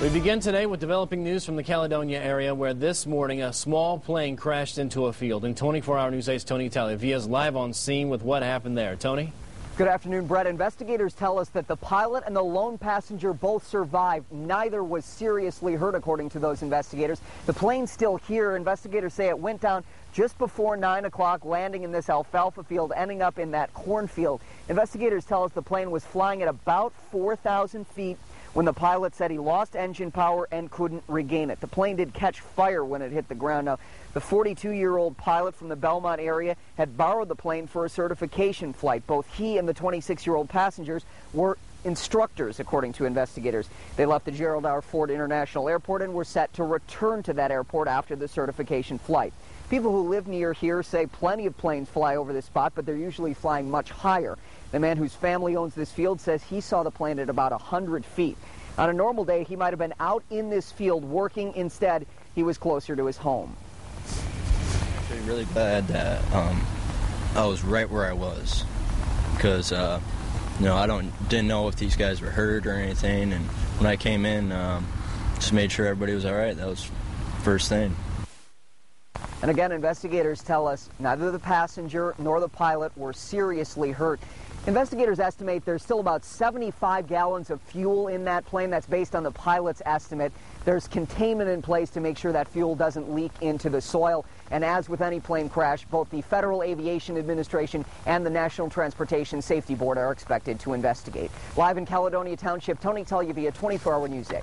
We begin today with developing news from the Caledonia area, where this morning a small plane crashed into a field. In 24-hour News 8's Tony Tagliavia is live on scene with what happened there. Tony? Good afternoon, Brett. Investigators tell us that the pilot and the lone passenger both survived. Neither was seriously hurt, according to those investigators. The plane's still here. Investigators say it went down just before 9 o'clock, landing in this alfalfa field, ending up in that cornfield. Investigators tell us the plane was flying at about 4,000 feet when the pilot said he lost engine power and couldn't regain it. The plane did catch fire when it hit the ground. Now, the 42-year-old pilot from the Belmont area had borrowed the plane for a certification flight. Both he and the 26-year-old passengers were instructors, according to investigators. They left the Gerald R. Ford International Airport and were set to return to that airport after the certification flight. People who live near here say plenty of planes fly over this spot, but they're usually flying much higher. The man whose family owns this field says he saw the plane at about 100 feet. On a normal day, he might have been out in this field working. Instead, he was closer to his home. Actually, really glad that I was right where I was, because I didn't know if these guys were hurt or anything, and when I came in, just made sure everybody was all right. That was the first thing. And again, investigators tell us neither the passenger nor the pilot were seriously hurt. Investigators estimate there's still about 75 gallons of fuel in that plane. That's based on the pilot's estimate. There's containment in place to make sure that fuel doesn't leak into the soil. And as with any plane crash, both the Federal Aviation Administration and the National Transportation Safety Board are expected to investigate. Live in Caledonia Township, Tony Tagliavia, 24-hour News 8.